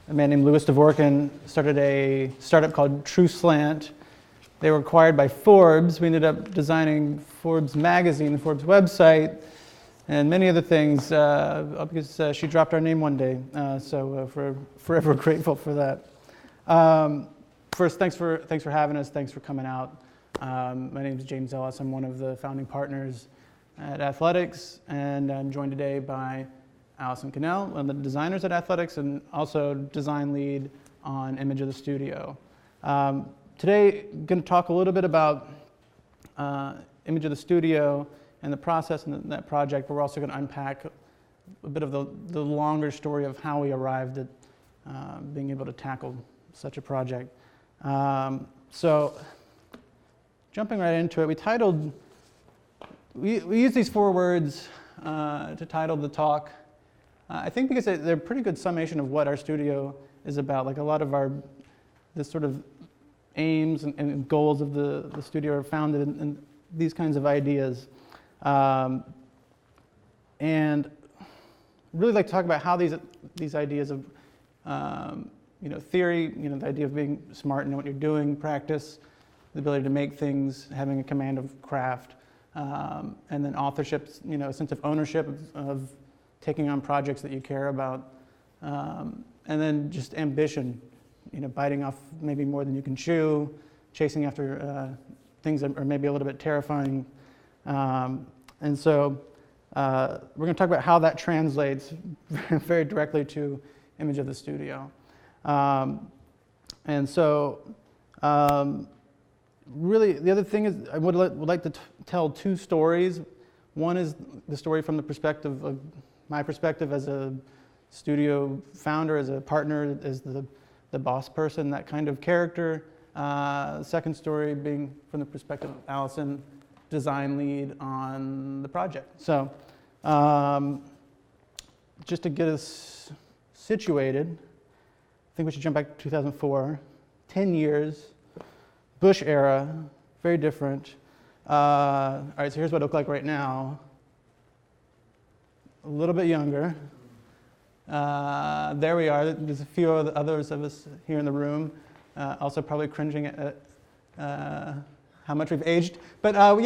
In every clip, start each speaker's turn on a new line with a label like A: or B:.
A: a man named Louis Dvorkin started a startup called TrueSlant. They were acquired by Forbes. We ended up designing Forbes magazine, the Forbes website, and many other things because she dropped our name one day. So we're forever grateful for that. First, thanks for having us. Thanks for coming out. My name is James Ellis. I'm one of the founding partners at Athletics, and I'm joined today by Allison Cannell, one of the designers at Athletics, and also design lead on Image of the Studio. Today, I'm going to talk a little bit about Image of the Studio and the process in that project, but we're also going to unpack a bit of the longer story of how we arrived at being able to tackle such a project. So, jumping right into it, we use these 4 words to title the talk. I think because they're a pretty good summation of what our studio is about. Like a lot of the sort of aims and goals of the studio are founded in these kinds of ideas. And really like to talk about how these ideas of theory, the idea of being smart and know what you're doing, practice, the ability to make things, having a command of craft, and then authorship, a sense of ownership of taking on projects that you care about, and then just ambition, biting off maybe more than you can chew, chasing after things that are maybe a little bit terrifying. And so we're going to talk about how that translates very directly to Image of the Studio. And so really the other thing is I would like to tell 2 stories. One is the story from the perspective of my perspective as a studio founder, as a partner, as the boss person, that kind of character. The second story being from the perspective of Allison, design lead on the project. So just to get us situated, I think we should jump back to 2004, 10 years, Bush era, very different. All right, so here's what it looked like right now. A little bit younger. There we are. There's a few others of us here in the room, also probably cringing at how much we've aged. But we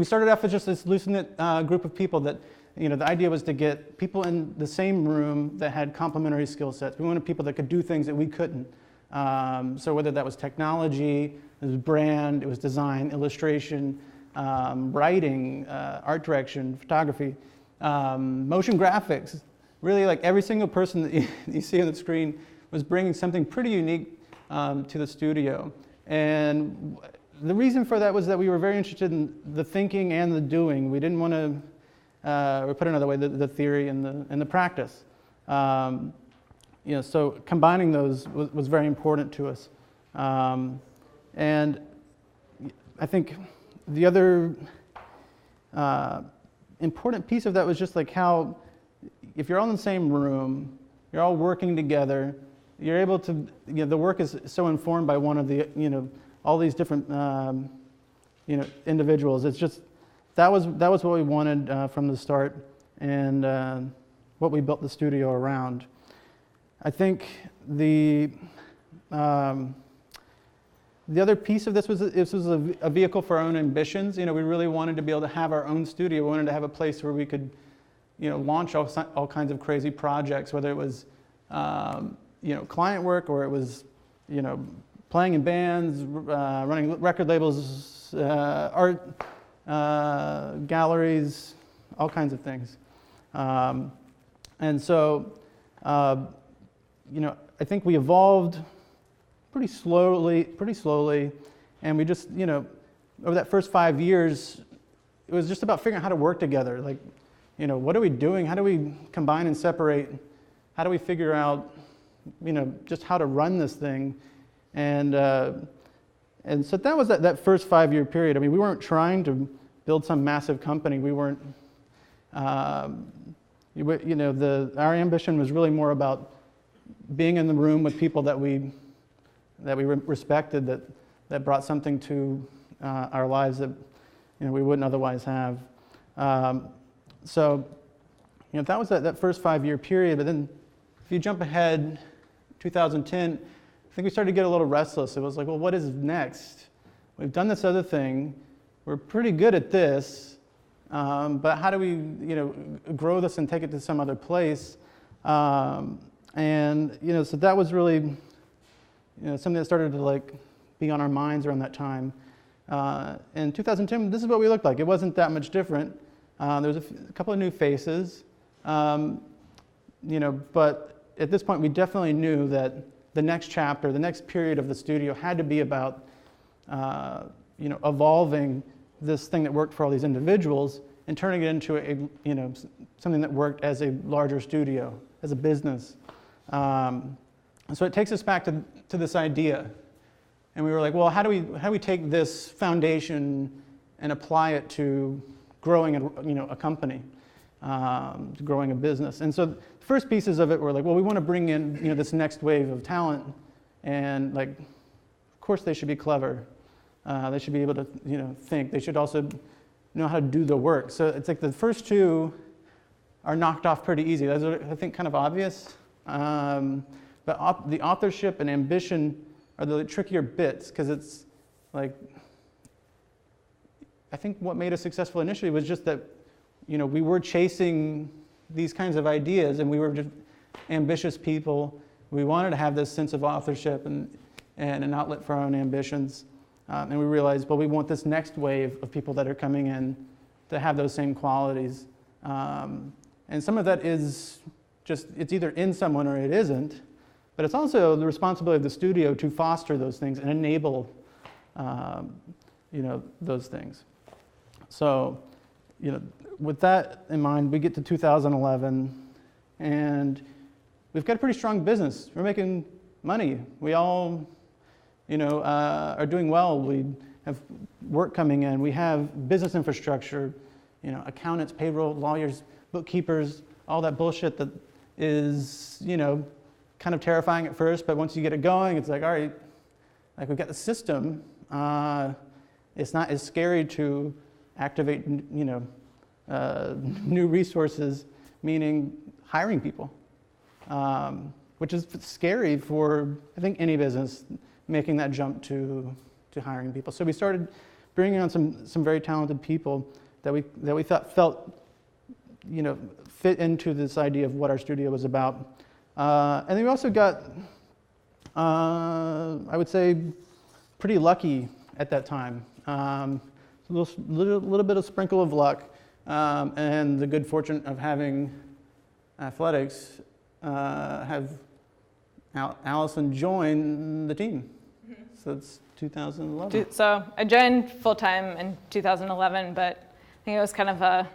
A: started off as just this loose-knit group of people that, the idea was to get people in the same room that had complementary skill sets. We wanted people that could do things that we couldn't. So whether that was technology, it was brand, it was design, illustration, writing, art direction, photography, motion graphics. Really, like every single person that you see on the screen was bringing something pretty unique to the studio. And the reason for that was that we were very interested in the thinking and the doing. We didn't want to, or put it another way, the theory and the practice. So combining those was very important to us. And I think the other important piece of that was just like how, if you're all in the same room, you're all working together, you're able to, the work is so informed by one of the, all these different, individuals. It's just, that was what we wanted from the start, and what we built the studio around. I think the other piece of this was a vehicle for our own ambitions. We really wanted to be able to have our own studio. We wanted to have a place where we could, launch all kinds of crazy projects, whether it was, client work or it was, playing in bands, running record labels, art galleries, all kinds of things. And so, I think we evolved pretty slowly, and we just, over that first 5 years, it was just about figuring out how to work together. Like, what are we doing? How do we combine and separate? How do we figure out, just how to run this thing? And so that was that first 5-year period. I mean, we weren't trying to build some massive company. We weren't, our ambition was really more about being in the room with people that we respected, that brought something to our lives that we wouldn't otherwise have. So that was that first 5-year period. But then if you jump ahead 2010, I think we started to get a little restless. It was like, well, what is next? We've done this other thing. We're pretty good at this, but how do we, grow this and take it to some other place? So that was really, something that started to be on our minds around that time. In 2010, this is what we looked like. It wasn't that much different. There was a couple of new faces, but at this point, we definitely knew that the next chapter, the next period of the studio had to be about, evolving this thing that worked for all these individuals and turning it into something that worked as a larger studio, as a business. So it takes us back to this idea, and we were like, well, how do we take this foundation and apply it to growing a company, to growing a business? And so the first pieces of it were like, well, we want to bring in this next wave of talent, and of course they should be clever. They should be able to think. They should also know how to do the work. So it's like the first two are knocked off pretty easy. Those are, I think, kind of obvious. But the authorship and ambition are the trickier bits, because it's I think what made us successful initially was just that we were chasing these kinds of ideas, and we were just ambitious people. We wanted to have this sense of authorship and an outlet for our own ambitions. And we realized, well, we want this next wave of people that are coming in to have those same qualities. And some of that is just, it's either in someone or it isn't, but it's also the responsibility of the studio to foster those things and enable, those things. So, with that in mind, we get to 2011, and we've got a pretty strong business. We're making money. We all are doing well. We have work coming in. We have business infrastructure, accountants, payroll, lawyers, bookkeepers, all that bullshit that is, kind of terrifying at first, but once you get it going, it's like, all right, we've got the system. It's not as scary to activate, new resources, meaning hiring people, which is scary for, I think, any business, making that jump to hiring people. So we started bringing on some very talented people that we thought felt, fit into this idea of what our studio was about. And then we also got, I would say, pretty lucky at that time. A little bit of sprinkle of luck, and the good fortune of having athletics have Allison join the team. So it's 2011.
B: So I joined full-time in 2011, but I think it was kind of I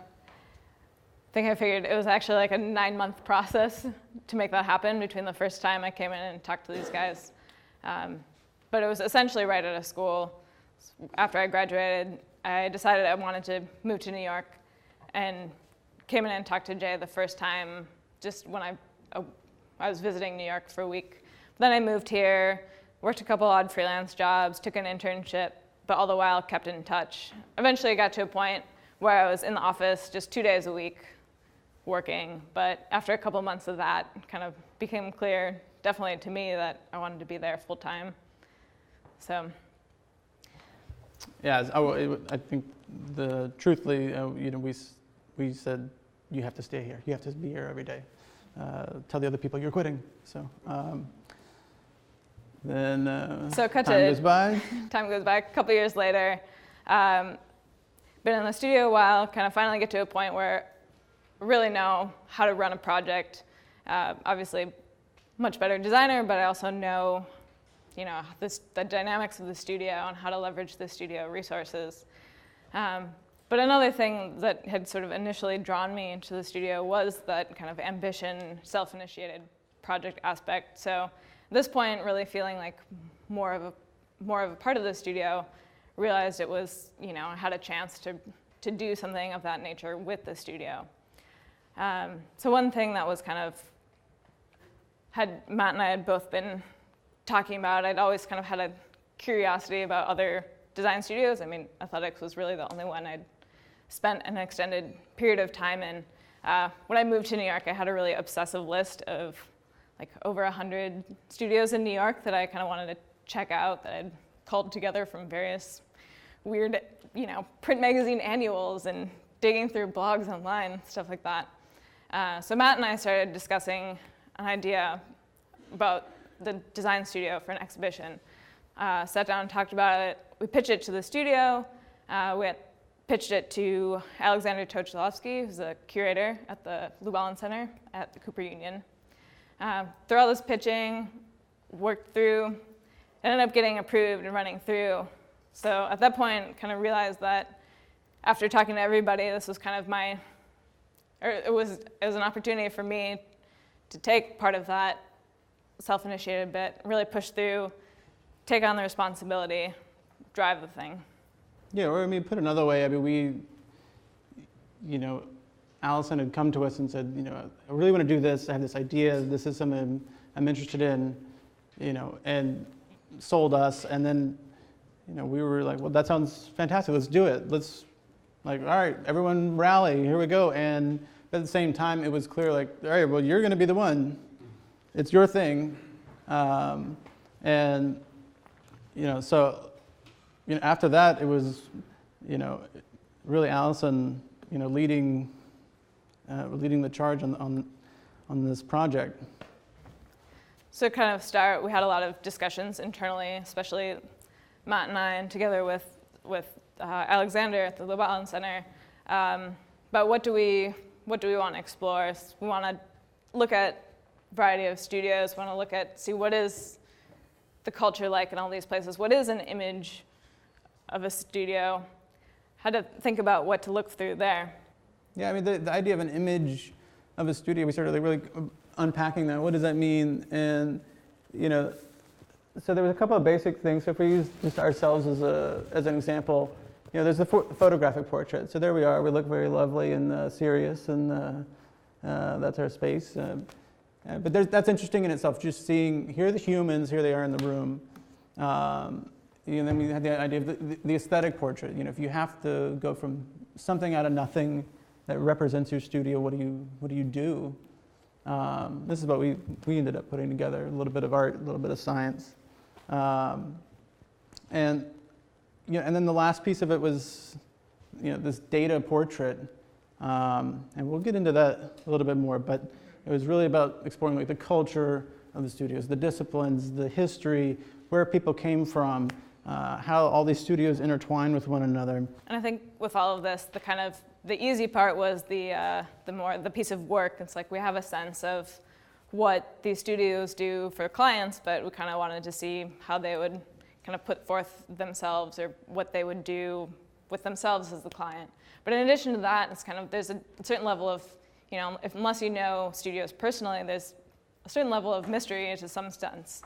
B: figured it was actually like a 9-month process to make that happen between the first time I came in and talked to these guys. But it was essentially right out of school. After I graduated, I decided I wanted to move to New York, and came in and talked to Jay the first time just when I was visiting New York for a week. Then I moved here, worked a couple odd freelance jobs, took an internship, but all the while kept in touch. Eventually I got to a point where I was in the office just 2 days a week working, but after a couple months of that, it kind of became clear, definitely to me, that I wanted to be there full time. So.
A: Yeah, I think truthfully, we said, you have to stay here. You have to be here every day. Tell the other people you're quitting. So then time goes by.
B: Time goes by. A couple years later, been in the studio a while, kind of finally get to a point where I really know how to run a project. Obviously, much better designer, but I also know, the dynamics of the studio and how to leverage the studio resources. But another thing that had sort of initially drawn me into the studio was that kind of ambition, self-initiated project aspect. So at this point, really feeling like more of a part of the studio, realized it was, I had a chance to do something of that nature with the studio. So one thing that was kind of, Matt and I had both been talking about, I'd always kind of had a curiosity about other design studios. I mean, Athletics was really the only one I'd spent an extended period of time in. When I moved to New York, I had a really obsessive list of like over 100 studios in New York that I kind of wanted to check out, that I'd culled together from various weird, print magazine annuals and digging through blogs online, stuff like that. So Matt and I started discussing an idea about the design studio for an exhibition. Sat down and talked about it. We pitched it to the studio. We pitched it to Alexander Tochilovsky, who's a curator at the Lubalin Center at the Cooper Union. Through all this pitching, worked through, ended up getting approved and running through. So at that point, kind of realized that after talking to everybody, this was kind of it was an opportunity for me to take part of that self-initiated bit, really push through, take on the responsibility, drive the thing.
A: Yeah, or put another way, Allison had come to us and said, I really want to do this. I have this idea. This is something I'm interested in, and sold us. And then, we were like, well, that sounds fantastic. Let's do it. All right, everyone rally. Here we go. And at the same time, it was clear, all right, well, you're going to be the one. It's your thing. After that, it was, really Allison, leading the charge on this project.
B: So kind of we had a lot of discussions internally, especially Matt and I, and together with Alexander at the Lubalin Center. But what do we want to explore? We want to look at a variety of studios. We want to see what is the culture like in all these places. What is an image of a studio? How to think about what to look through there.
A: Yeah, the idea of an image of a studio, we started really unpacking that. What does that mean? And, so there was a couple of basic things. So if we use just ourselves as an example, there's the photographic portrait. So there we are. We look very lovely and serious, and that's our space. But that's interesting in itself, just seeing, here are the humans, here they are in the room. Then we had the idea of the aesthetic portrait. If you have to go from something out of nothing that represents your studio, what do you do? This is what we ended up putting together: a little bit of art, a little bit of science, and then the last piece of it was, this data portrait, and we'll get into that a little bit more. But it was really about exploring the culture of the studios, the disciplines, the history, where people came from. How all these studios intertwine with one another.
B: And I think with all of this, the easy part was the piece of work. It's we have a sense of what these studios do for clients, but we kind of wanted to see how they would kind of put forth themselves, or what they would do with themselves as the client. But in addition to that, it's there's a certain level of, unless you know studios personally, there's a certain level of mystery to some sense.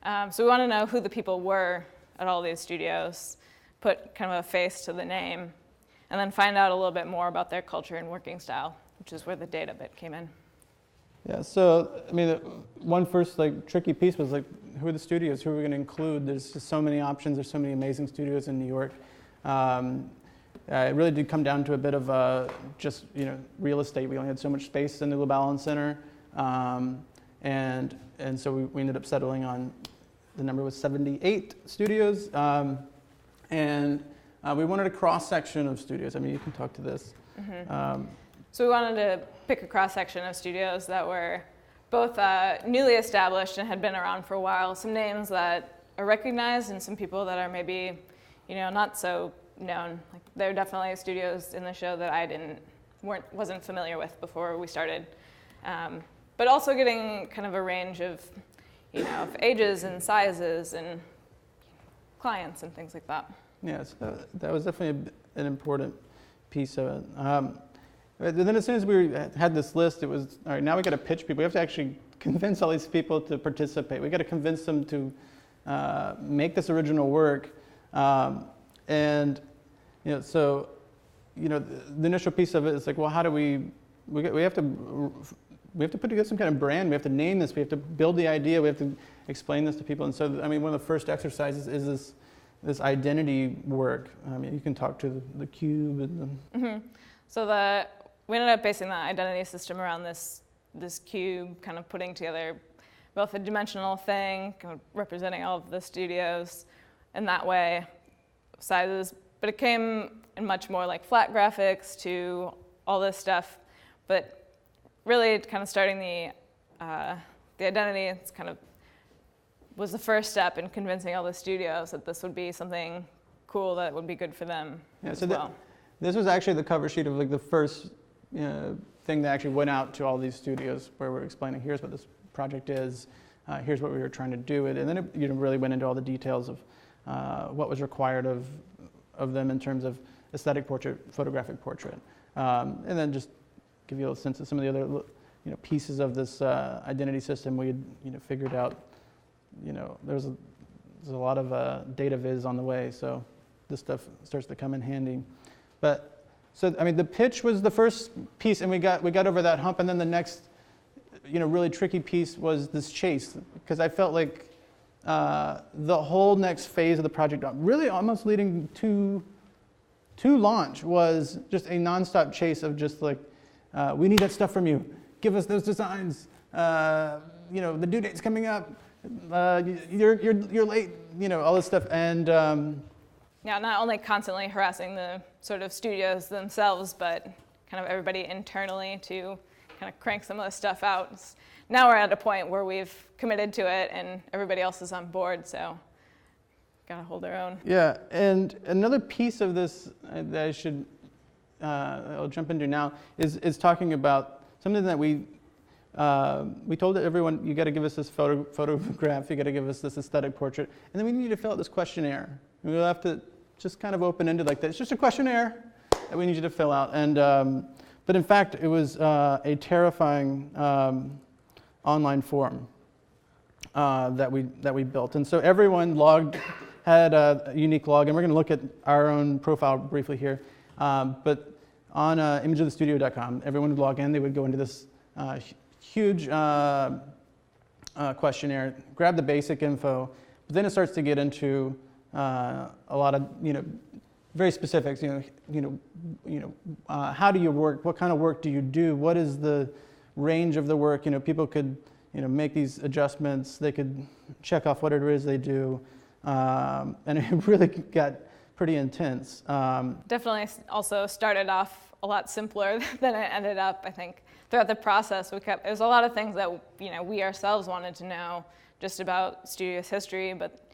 B: So we want to know who the people were at all these studios, put kind of a face to the name, and then find out a little bit more about their culture and working style, which is where the data bit came in.
A: Yeah, so one first tricky piece was who are the studios? Who are we going to include? There's just so many options. There's so many amazing studios in New York. It really did come down to a bit of just real estate. We only had so much space in the Lubalin Center, and so we ended up settling on. The number was 78 studios, and we wanted a cross-section of studios. You can talk to this.
B: Mm-hmm. So we wanted to pick a cross-section of studios that were both newly established and had been around for a while, some names that are recognized and some people that are maybe, not so known. There are definitely studios in the show that I wasn't familiar with before we started, but also getting kind of a range of of ages and sizes and clients and things like that.
A: Yeah, so that was definitely an important piece of it. But then as soon as we had this list, it was, all right, now we got to pitch people. We have to actually convince all these people to participate. We got to convince them to make this original work. The initial piece of it is well, how do we have to put together some kind of brand. We have to name this. We have to build the idea. We have to explain this to people. And so, one of the first exercises is this identity work. You can talk to the cube. And
B: So we ended up basing that identity system around this cube, kind of putting together both a dimensional thing, kind of representing all of the studios in that way, sizes, but it came in much more like flat graphics to all this stuff. But really kind of starting the identity, it's kind of was the first step in convincing all the studios that this would be something cool that would be good for them as well.
A: This was actually the cover sheet of like the first thing that actually went out to all these studios, where we're explaining, here's what this project is, here's what we were trying to do it, and then it really went into all the details of what was required of them in terms of aesthetic portrait, photographic portrait, and then just give you a sense of some of the other pieces of this identity system. We had figured out there's a lot of data viz on the way, so this stuff starts to come in handy. But so I mean, the pitch was the first piece, and we got over that hump, and then the next really tricky piece was this chase, because I felt like the whole next phase of the project, really almost leading to launch, was just a nonstop chase of just like, we need that stuff from you. Give us those designs. The due date's coming up. You're late. All this stuff. And
B: yeah, not only constantly harassing the sort of studios themselves, but kind of everybody internally to kind of crank some of this stuff out. Now we're at a point where we've committed to it, and everybody else is on board. So gotta hold their own.
A: Yeah, and another piece of this that I'll jump into now is talking about something that we told everyone, you got to give us this photograph, you got to give us this aesthetic portrait, and then we need to fill out this questionnaire. And we'll have to just kind of open-ended like that. It's just a questionnaire that we need you to fill out. And but in fact, it was a terrifying online form that we built, and so everyone had a unique log, and we're going to look at our own profile briefly here. But on imageofthestudio.com, everyone would log in. They would go into this huge questionnaire, grab the basic info, but then it starts to get into a lot of very specifics. How do you work? What kind of work do you do? What is the range of the work? People could make these adjustments. They could check off what it is they do, and it really got pretty intense.
B: Definitely also started off a lot simpler than it ended up. I think throughout the process, it was a lot of things that we ourselves wanted to know just about studio's history, but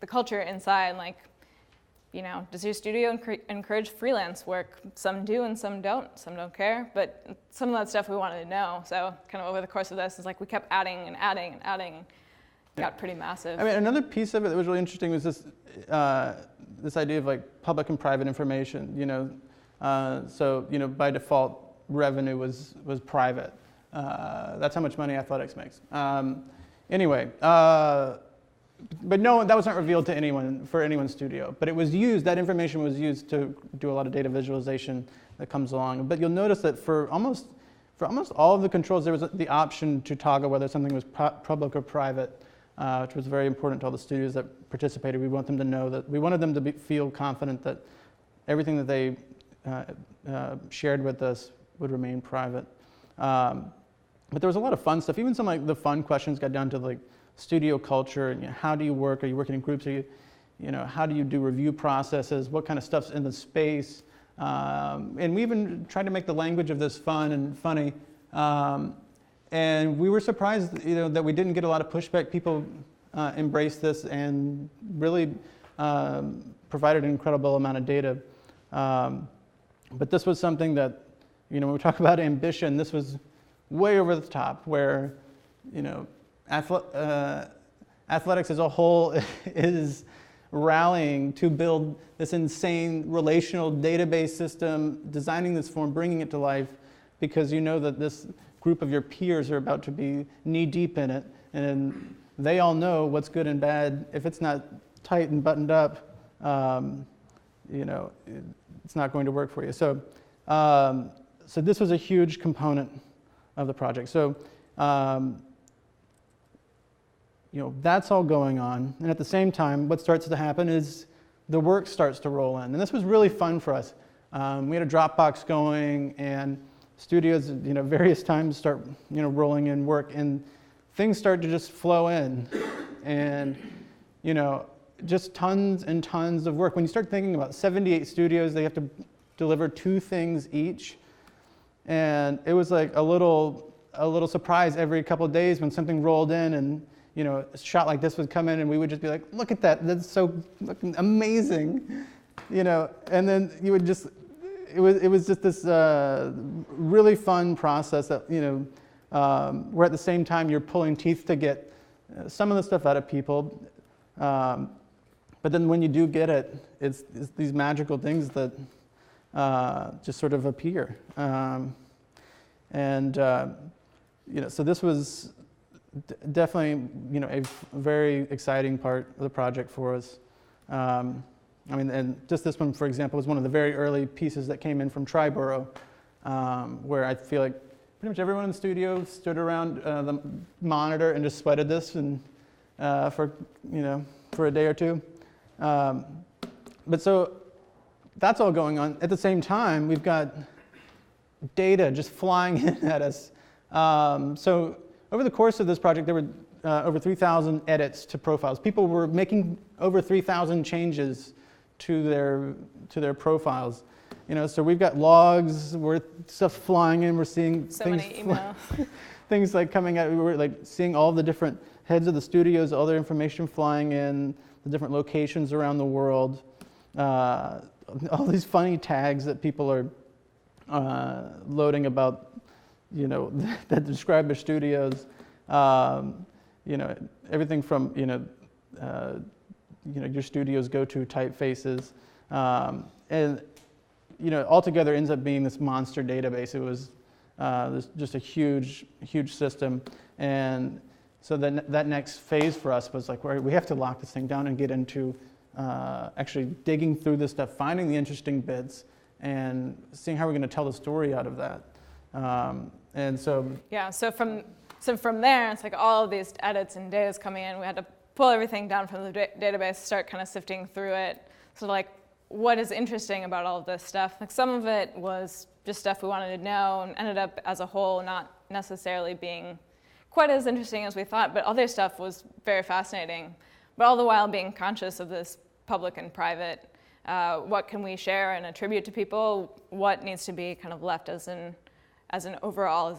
B: the culture inside, like, does your studio encourage freelance work? Some do and some don't. Some don't care, but some of that stuff we wanted to know. So kind of over the course of this, it's like we kept adding and adding and adding. Got pretty massive.
A: I mean, another piece of it that was really interesting was this idea of like public and private information. So by default, revenue was private. That's how much money athletics makes. Anyway, but no, that wasn't revealed to anyone for anyone's studio. But it was used. That information was used to do a lot of data visualization that comes along. But you'll notice that for almost all of the controls, there was the option to toggle whether something was public or private. Which was very important to all the studios that participated. We wanted them to feel confident that everything that they shared with us would remain private. But there was a lot of fun stuff. Even some like the fun questions got down to like studio culture and how do you work? Are you working in groups? How do you do review processes? What kind of stuff's in the space? And we even tried to make the language of this fun and funny. And we were surprised, that we didn't get a lot of pushback. People embraced this and really provided an incredible amount of data. But this was something that, when we talk about ambition, this was way over the top, where, athletics as a whole is rallying to build this insane relational database system, designing this form, bringing it to life, because that this group of your peers are about to be knee-deep in it, and they all know what's good and bad. If it's not tight and buttoned up, it's not going to work for you. So this was a huge component of the project. So, that's all going on, and at the same time, what starts to happen is the work starts to roll in, and this was really fun for us. We had a Dropbox going, and studios, various times start, rolling in work, and things start to just flow in, and, just tons and tons of work. When you start thinking about 78 studios, they have to deliver 2 things each, and it was like a little surprise every couple of days when something rolled in, and a shot like this would come in, and we would just be like, look at that, that's so fucking amazing, and then you would just, it was just this really fun process that, where at the same time you're pulling teeth to get some of the stuff out of people, but then when you do get it, it's these magical things that just sort of appear. So this was definitely, a very exciting part of the project for us. And just this one, for example, was one of the very early pieces that came in from Triborough, where I feel like pretty much everyone in the studio stood around the monitor and just sweated this, and for a day or two. But so that's all going on. At the same time, we've got data just flying in at us. So over the course of this project, there were over 3,000 edits to profiles. People were making over 3,000 changes to their profiles. So we've got logs, stuff flying in. We're seeing
B: so
A: things,
B: many emails.
A: things like coming out. We were like seeing all the different heads of the studios, all their information flying in, the different locations around the world, all these funny tags that people are loading about, that describe their studios. Everything from your studio's go-to typefaces, and altogether ends up being this monster database. It was just a huge system, and so then that next phase for us was like, we have to lock this thing down and get into actually digging through this stuff, finding the interesting bits, and seeing how we're going to tell the story out of that.
B: So from there, it's like all of these edits and data's coming in. We had to pull everything down from the database, start kind of sifting through it. So like, what is interesting about all of this stuff? Like some of it was just stuff we wanted to know, and ended up as a whole not necessarily being quite as interesting as we thought, but other stuff was very fascinating. But all the while being conscious of this public and private, what can we share and attribute to people? What needs to be kind of left as an overall,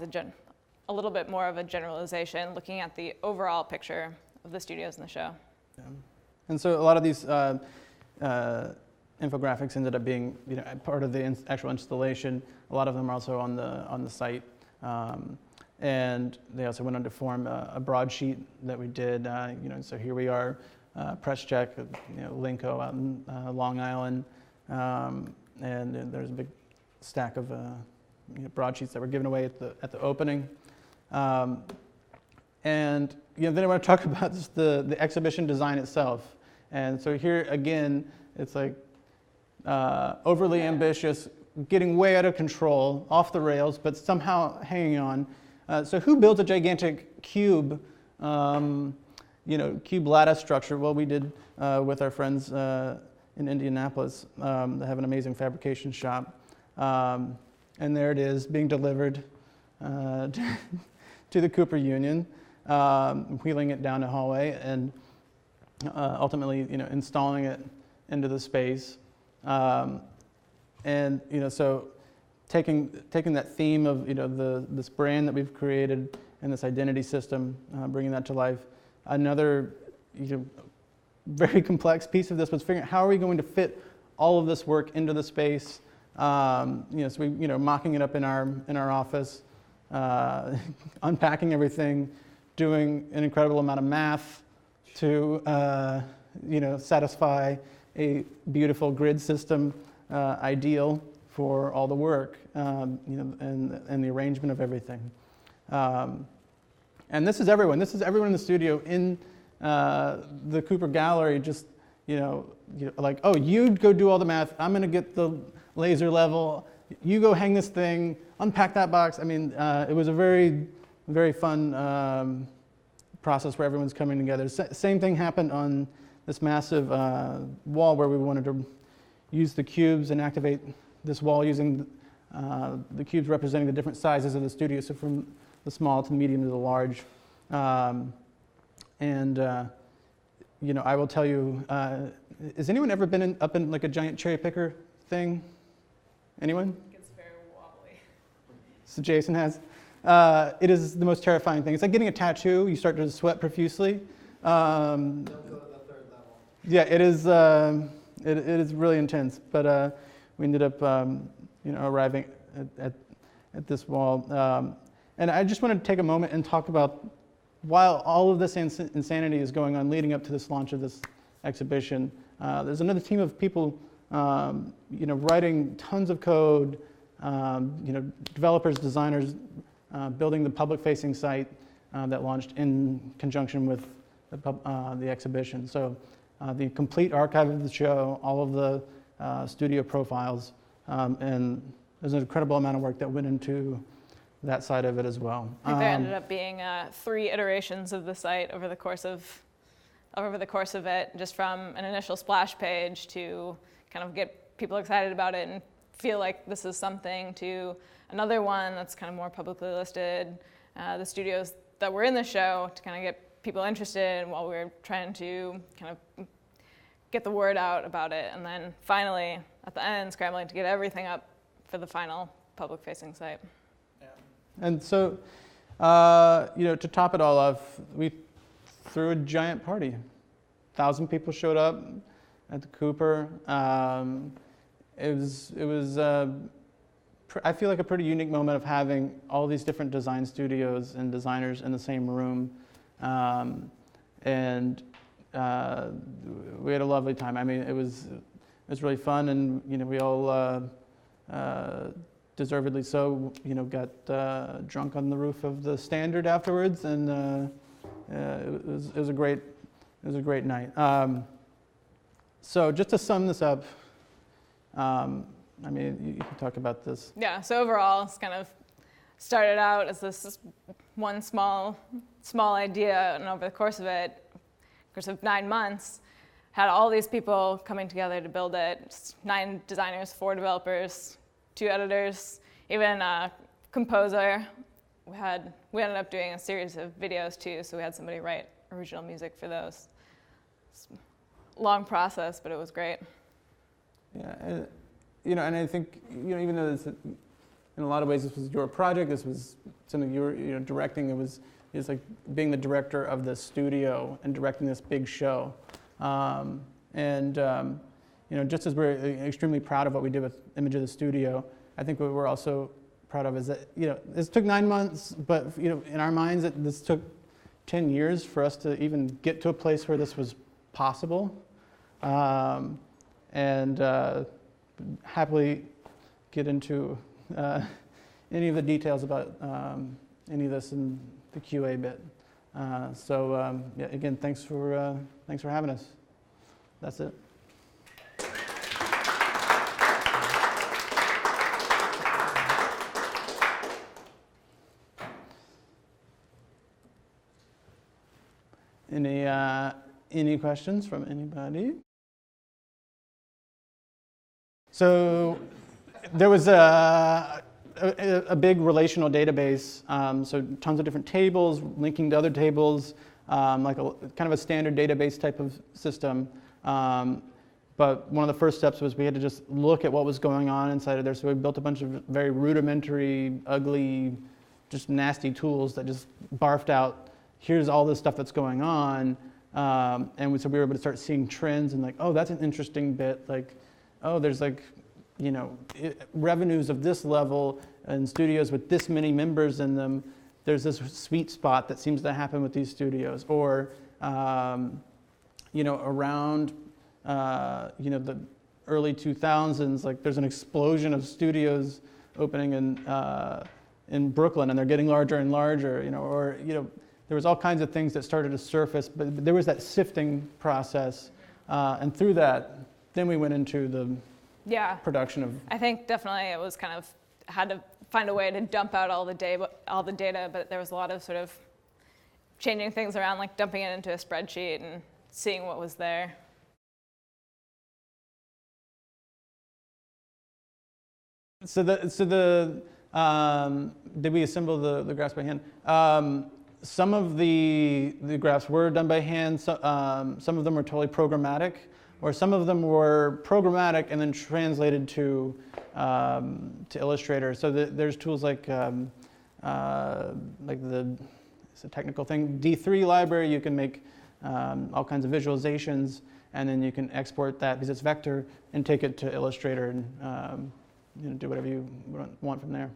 B: a little bit more of a generalization, looking at the overall picture of the studios in the show.
A: Yeah. And so a lot of these infographics ended up being, part of the actual installation. A lot of them are also on the site, and they also went on to form a broadsheet that we did. So here we are, press check, Linco out in Long Island, and there's a big stack of broadsheets that were given away at the opening. And then I want to talk about just the exhibition design itself. And so here again, it's like overly ambitious, getting way out of control, off the rails, but somehow hanging on. So who builds a gigantic cube, cube lattice structure? Well, we did with our friends in Indianapolis. They have an amazing fabrication shop. And there it is, being delivered to the Cooper Union, wheeling it down the hallway, and ultimately, installing it into the space. So taking that theme of this brand that we've created and this identity system, bringing that to life. Another very complex piece of this was figuring out how are we going to fit all of this work into the space. So we mocking it up in our office, unpacking everything, doing an incredible amount of math to satisfy a beautiful grid system ideal for all the work, and the arrangement of everything. And this is everyone. This is everyone in the studio in the Cooper Gallery. Just like, oh, you go do all the math. I'm going to get the laser level. You go hang this thing. Unpack that box. I mean, it was a very, very fun process where everyone's coming together. Same thing happened on this massive wall where we wanted to use the cubes and activate this wall using the cubes representing the different sizes of the studio, so from the small to the medium to the large. I will tell you, has anyone ever been up in like a giant cherry picker thing? Anyone?
B: It's very wobbly.
A: So Jason has. It is the most terrifying thing. It's like getting a tattoo. You start to sweat profusely.
C: Don't go to the third level.
A: Yeah, it is. It is really intense. But we ended up, arriving at this wall. And I just wanted to take a moment and talk about, while all of this insanity is going on leading up to this launch of this exhibition, there's another team of people, writing tons of code, developers, designers, building the public-facing site that launched in conjunction with the exhibition. So the complete archive of the show, all of the studio profiles, and there's an incredible amount of work that went into that side of it as well.
B: I think there ended up being 3 iterations of the site over the course of it, just from an initial splash page to kind of get people excited about it and feel like this is something, to another one that's kind of more publicly listed, the studios that were in the show to kind of get people interested while we were trying to kind of get the word out about it, and then finally at the end scrambling to get everything up for the final public-facing site.
A: And so, to top it all off, we threw a giant party. 1,000 people showed up at the Cooper. It was I feel like a pretty unique moment of having all these different design studios and designers in the same room. We had a lovely time. I mean, it was really fun, and we all deservedly so, got drunk on the roof of the Standard afterwards, and it was a great night. So just to sum this up, you can talk about this.
B: Yeah. So overall, it's kind of started out as this one small idea, and over the course of 9 months, had all these people coming together to build it. Just 9 designers, 4 developers, 2 editors, even a composer. We ended up doing a series of videos too, so we had somebody write original music for those. It's a long process, but it was great.
A: Yeah, and I think even though this, in a lot of ways this was your project, this was something you were directing. It's like being the director of the studio and directing this big show. Just as we're extremely proud of what we did with Image of the Studio, I think what we're also proud of is that, this took 9 months, but, in our minds, this took 10 years for us to even get to a place where this was possible. Happily get into any of the details about any of this in the QA bit. Again, thanks for having us. That's it. Any questions from anybody? So there was a big relational database, so tons of different tables, linking to other tables, like kind of a standard database type of system. But one of the first steps was we had to just look at what was going on inside of there. So we built a bunch of very rudimentary, ugly, just nasty tools that just barfed out, here's all this stuff that's going on. So we were able to start seeing trends and like, oh, that's an interesting bit. Like, oh, there's like, revenues of this level and studios with this many members in them. There's this sweet spot that seems to happen with these studios. Or, around, the early 2000s, like there's an explosion of studios opening in Brooklyn, and they're getting larger and larger, there was all kinds of things that started to surface, but there was that sifting process. And through that, then we went into the production of.
B: I think definitely it was kind of had to find a way to dump out all the data, but there was a lot of sort of changing things around, like dumping it into a spreadsheet and seeing what was there.
A: Did we assemble the graphs by hand? Some of the graphs were done by hand. Some of them were totally programmatic, or some of them were programmatic and then translated to Illustrator. So there's tools like it's a technical thing, D3 library. You can make all kinds of visualizations, and then you can export that because it's vector and take it to Illustrator and do whatever you want from there.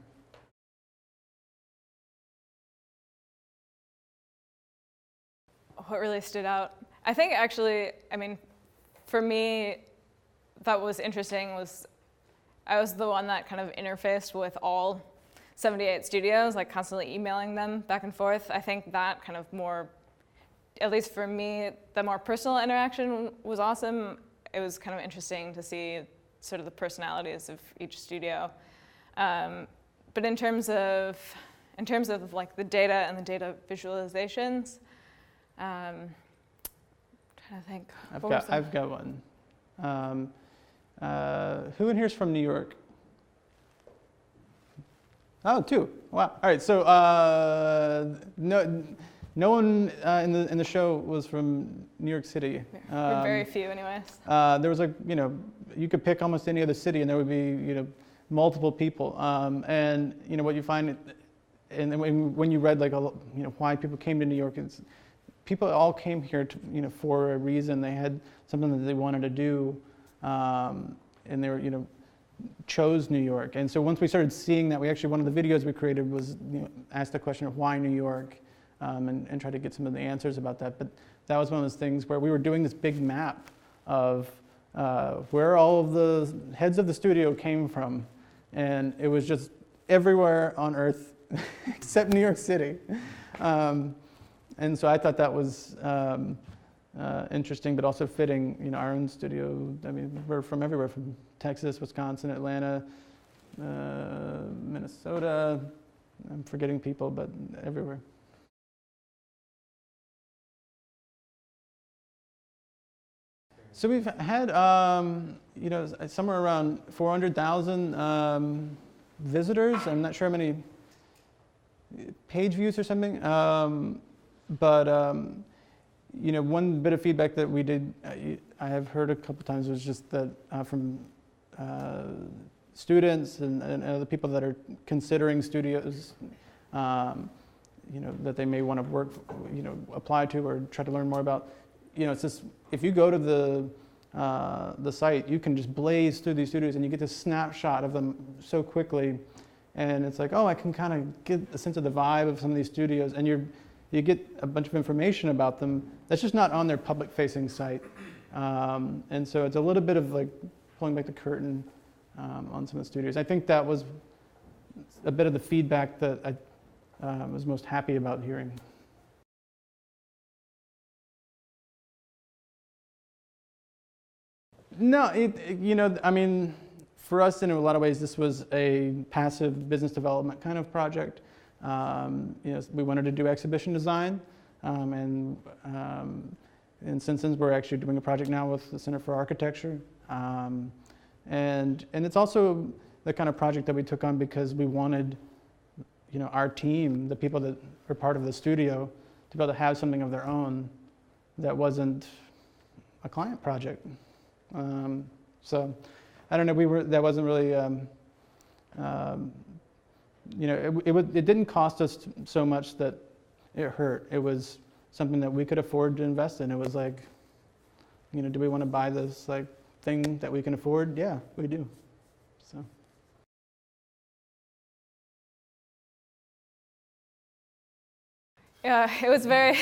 B: What really stood out? I think actually, I mean, for me, that was interesting was I was the one that kind of interfaced with all 78 studios, like constantly emailing them back and forth. I think that kind of more, at least for me, the more personal interaction was awesome. It was kind of interesting to see sort of the personalities of each studio. But in terms of like the data and the data visualizations, trying to think.
A: I've got one. Who in here is from New York? Oh, two. Wow. All right. So no one in the show was from New York City.
B: Very few, anyways.
A: There was you could pick almost any other city, and there would be multiple people. And what you find, and when you read why people came to New York, it's people all came here to, for a reason. They had something that they wanted to do, and they were chose New York. And so once we started seeing that, one of the videos we created was ask the question of why New York, and try to get some of the answers about that. But that was one of those things where we were doing this big map of where all of the heads of the studio came from, and it was just everywhere on Earth except New York City. And so I thought that was interesting, but also fitting, our own studio. I mean, we're from everywhere, from Texas, Wisconsin, Atlanta, Minnesota. I'm forgetting people, but everywhere. So we've had, somewhere around 400,000 visitors. I'm not sure how many page views or something. But one bit of feedback that we did, I have heard a couple times, was just that from students and other people that are considering studios, that they may want to work, apply to or try to learn more about. It's just, if you go to the site, you can just blaze through these studios and you get this snapshot of them so quickly, and it's like, oh, I can kind of get a sense of the vibe of some of these studios, and you get a bunch of information about them that's just not on their public-facing site. And so it's a little bit of like pulling back the curtain on some of the studios. I think that was a bit of the feedback that I was most happy about hearing. No, I mean, for us in a lot of ways, this was a passive business development kind of project. We wanted to do exhibition design, and in Simpsons, we're actually doing a project now with the Center for Architecture, and it's also the kind of project that we took on because we wanted, our team, the people that are part of the studio, to be able to have something of their own that wasn't a client project. So I don't know. That wasn't really. It didn't cost us so much that it hurt. It was something that we could afford to invest in. It was like, do we want to buy this thing that we can afford? Yeah, we do. So.
B: Yeah, it was very.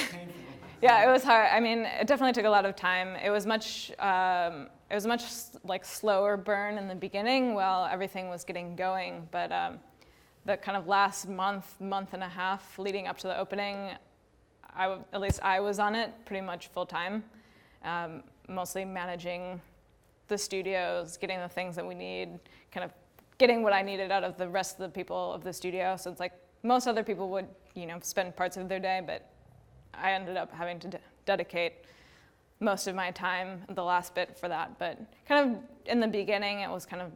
B: Yeah, it was hard. I mean, it definitely took a lot of time. It was much slower burn in the beginning while everything was getting going. But the kind of last month and a half leading up to the opening, at least I was on it pretty much full time, mostly managing the studios, getting the things that we need, kind of getting what I needed out of the rest of the people of the studio. So it's like most other people would, spend parts of their day, but I ended up having to dedicate most of my time, the last bit, for that. But kind of in the beginning, it was kind of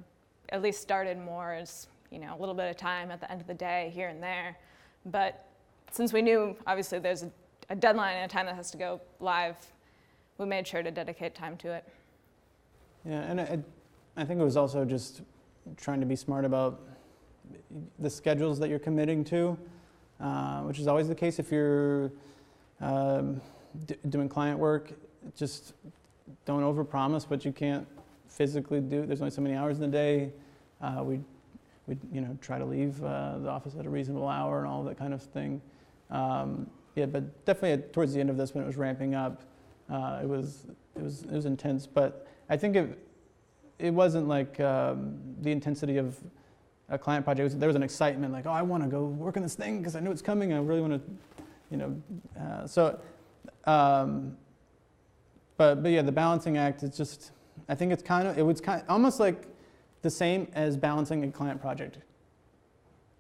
B: at least started more as, you know, a little bit of time at the end of the day here and there. But since we knew, obviously, there's a deadline and a time that has to go live, we made sure to dedicate time to it.
A: Yeah, and I think it was also just trying to be smart about the schedules that you're committing to, which is always the case if you're doing client work. Just don't overpromise what you can't physically do. There's only so many hours in the day. We try to leave the office at a reasonable hour and all that kind of thing. Yeah, but definitely towards the end of this, when it was ramping up, it was intense. But I think it wasn't like the intensity of a client project. There was an excitement, like, oh, I want to go work on this thing because I know it's coming. I really want to, But yeah, the balancing act is just, I think it was almost like the same as balancing a client project.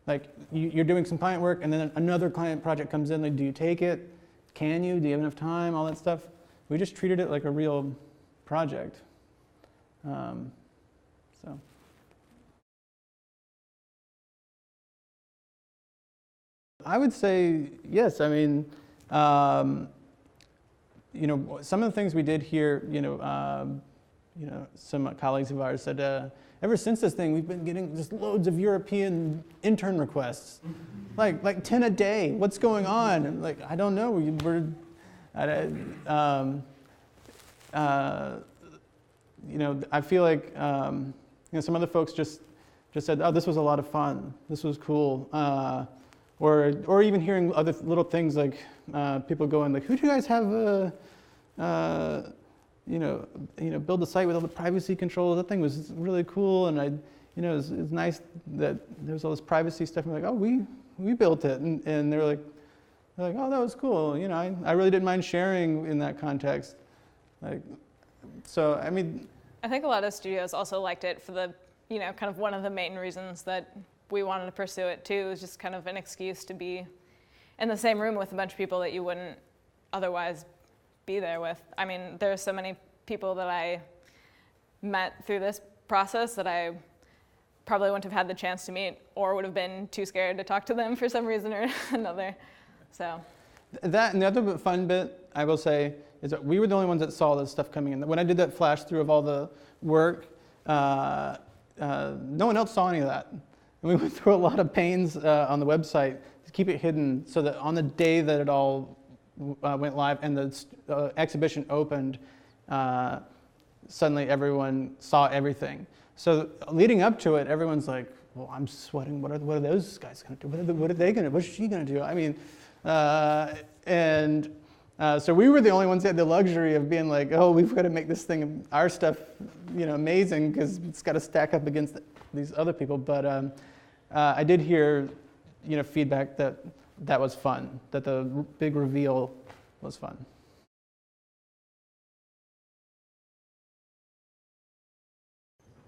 A: Like you're doing some client work and then another client project comes in, like, do you take it? Can you? Do you have enough time? All that stuff. We just treated it like a real project. So. I would say yes. I mean, some of the things we did here, some colleagues of ours said, ever since this thing, we've been getting just loads of European intern requests, like 10 a day. What's going on? And like, I don't know. I feel like some other folks just said, oh, this was a lot of fun. This was cool. Or even hearing other little things like people going like, who do you guys have? Build a site with all the privacy controls. That thing was really cool, and it's nice that there was all this privacy stuff. And we're like, oh, we built it, and they're like, oh, that was cool. I really didn't mind sharing in that context. Like, so I mean,
B: I think a lot of studios also liked it for the, kind of one of the main reasons that we wanted to pursue it too, is just kind of an excuse to be in the same room with a bunch of people that you wouldn't otherwise be there with. I mean, there are so many people that I met through this process that I probably wouldn't have had the chance to meet, or would have been too scared to talk to them for some reason or another. So
A: that, and the other fun bit, I will say, is that we were the only ones that saw this stuff coming in. When I did that flash through of all the work, no one else saw any of that. And we went through a lot of pains on the website to keep it hidden, so that on the day that it all went live and the exhibition opened, suddenly everyone saw everything. So leading up to it, everyone's like, well, I'm sweating. What are those guys going to do? What are they going to do? What's she going to do? I mean, so we were the only ones that had the luxury of being like, oh, we've got to make this thing, our stuff, amazing, because it's got to stack up against these other people. But I did hear, feedback that was fun, that the big reveal was fun.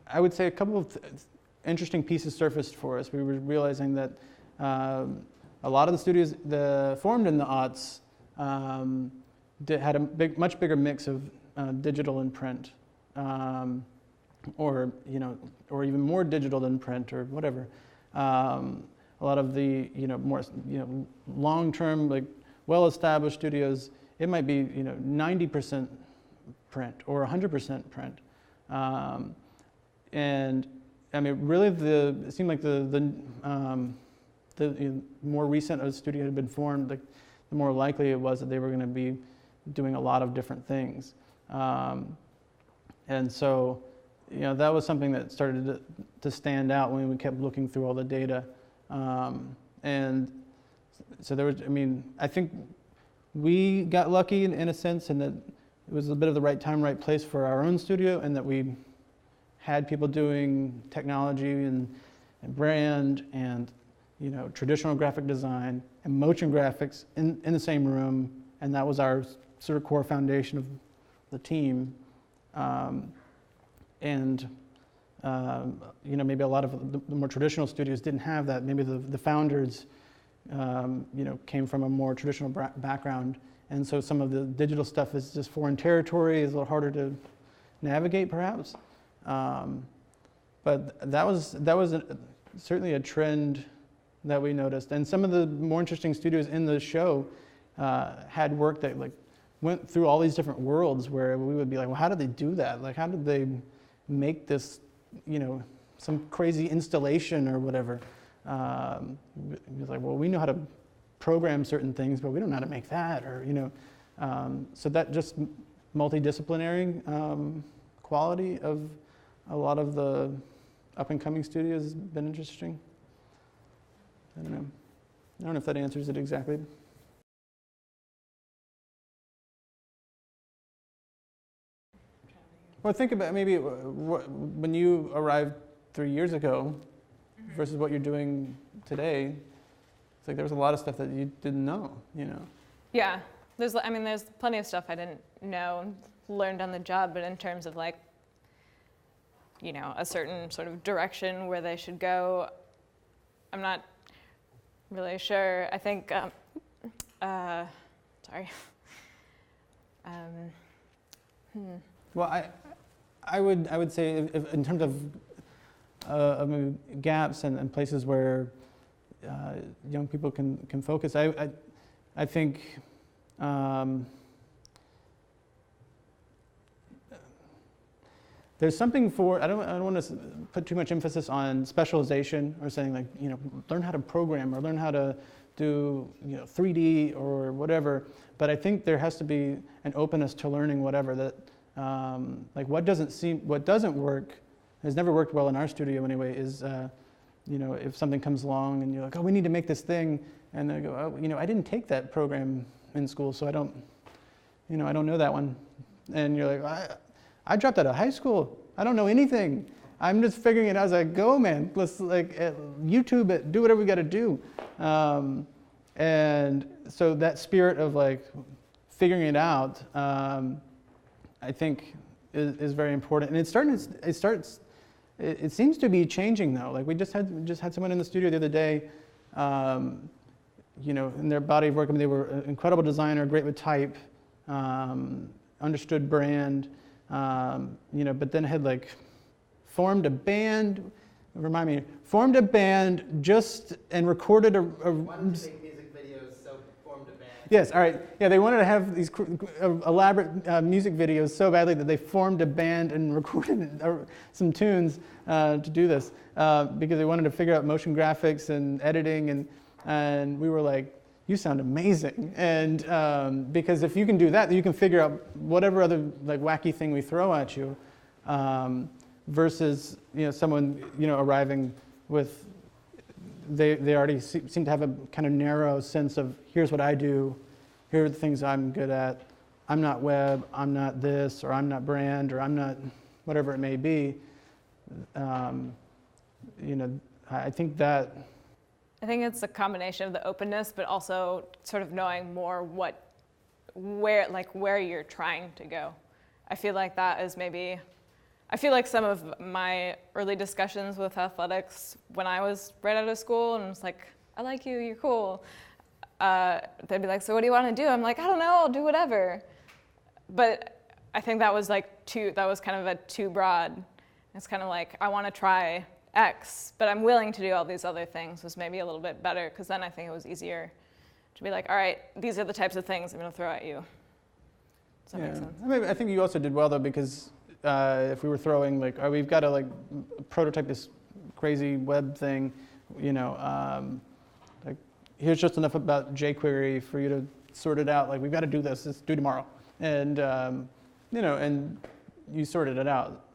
A: I would say a couple of interesting pieces surfaced for us. We were realizing that a lot of the studios that formed in the aughts had a much bigger mix of digital and print, or even more digital than print, or whatever. A lot of the more long-term, like well-established studios, it might be 90% print or 100% print, and I mean really it seemed like the more recent a studio had been formed, the more likely it was that they were going to be doing a lot of different things, and so that was something that started to stand out when we kept looking through all the data. And so there was, I think we got lucky in a sense, in that it was a bit of the right time, right place for our own studio, and that we had people doing technology and brand and traditional graphic design and motion graphics in the same room, and that was our sort of core foundation of the team. Maybe a lot of the more traditional studios didn't have that. Maybe the founders, came from a more traditional background, and so some of the digital stuff is just foreign territory, is a little harder to navigate, perhaps. But but that was certainly a trend that we noticed. And some of the more interesting studios in the show had work that like went through all these different worlds where we would be like, well, how did they do that? Like, how did they make this, you know, some crazy installation or whatever? It was like, well, we know how to program certain things, but we don't know how to make that, or, you know. So that just multidisciplinary quality of a lot of the up-and-coming studios has been interesting. I don't know if that answers it exactly. Well, think about maybe when you arrived 3 years ago versus what you're doing today. It's like there was a lot of stuff that you didn't know, you know.
B: Yeah, there's plenty of stuff I didn't know, learned on the job, but in terms of like, you know, a certain sort of direction where they should go, I'm not really sure. I think, sorry.
A: Well, I would say if in terms of maybe gaps and places where young people can focus, I think there's something for, I don't want to put too much emphasis on specialization or saying like, you know, learn how to program or learn how to do, you know, 3D or whatever, but I think there has to be an openness to learning whatever that, like what doesn't work, has never worked well in our studio anyway, is, you know, if something comes along and you're like, oh, we need to make this thing, and they go, oh, you know, I didn't take that program in school, so I don't know that one. And you're like, I dropped out of high school. I don't know anything. I'm just figuring it out as I go, man. Let's like YouTube it, do whatever we got to do. And so that spirit of like figuring it out, I think is very important. And it seems to be changing though. Like we just had someone in the studio the other day, you know, in their body of work. I mean, they were an incredible designer, great with type, understood brand. You know, but then had like formed a band just and recorded
C: Wanted to make music videos, so formed a band.
A: Yes, all right. Yeah, they wanted to have these elaborate music videos so badly that they formed a band and recorded some tunes to do this because they wanted to figure out motion graphics and editing, and we were like, you sound amazing. And because if you can do that, you can figure out whatever other like wacky thing we throw at you, versus, you know, someone, you know, arriving with, they already seem to have a kind of narrow sense of, here's what I do, here are the things I'm good at, I'm not web, I'm not this, or I'm not brand, or I'm not whatever it may be. You know, I think it's a combination of the openness, but also sort of knowing more where you're trying to go. I feel like that is I feel like some of my early discussions with athletics when I was right out of school and was like, I like you, you're cool. They'd be like, so what do you want to do? I'm like, I don't know, I'll do whatever. But I think that was kind of too broad. It's kind of like, I want to try X, but I'm willing to do all these other things was maybe a little bit better, because then I think it was easier to be like, all right, these are the types of things I'm going to throw at you. Does that make sense? I mean, I think you also did well though, because if we were throwing like, oh, we've got to like prototype this crazy web thing, you know, like here's just enough about jQuery for you to sort it out. Like we've got to do this. It's due tomorrow, and you know, and you sorted it out.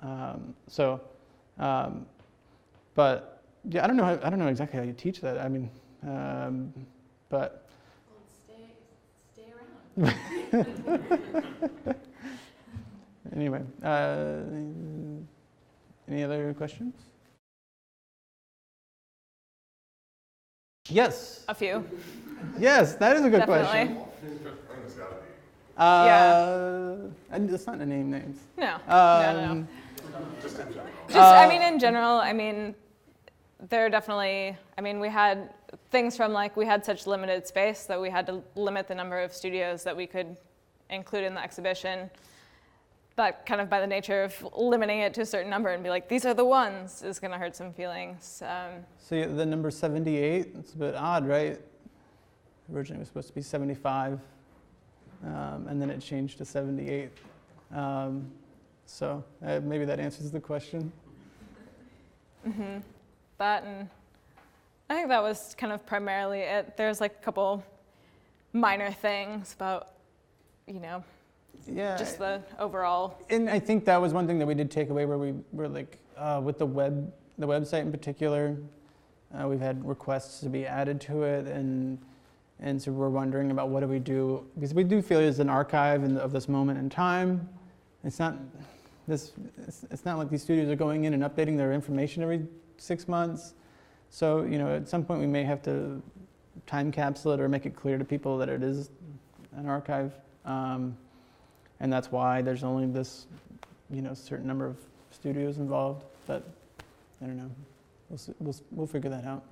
A: But yeah, I don't know exactly how you teach that. I mean, but. Well, stay around. Anyway, any other questions? Yes.
B: A few.
A: Yes, that is a good
B: Definitely.
A: question.
B: Yeah.
A: It's not to name names.
B: No. No. I mean, in general, I mean, there are definitely, I mean, we had things from like, we had such limited space that we had to limit the number of studios that we could include in the exhibition. that kind of by the nature of limiting it to a certain number and be like, these are the ones, is going to hurt some feelings.
A: So yeah, the number 78, it's a bit odd, right? Originally it was supposed to be 75, and then it changed to 78. So maybe that answers the question.
B: Mm-hmm. That, and I think that was kind of primarily it. There's like a couple minor things about,
A: Yeah,
B: just the overall.
A: and I think that was one thing that we did take away, where we were like, with the website in particular, we've had requests to be added to it, and so we're wondering about what do we do, because we do feel it's an archive of this moment in time. It's not like these studios are going in and updating their information every 6 months. So at some point we may have to time capsule it or make it clear to people that it is an archive. And that's why there's only this, certain number of studios involved. But I don't know. We'll figure that out.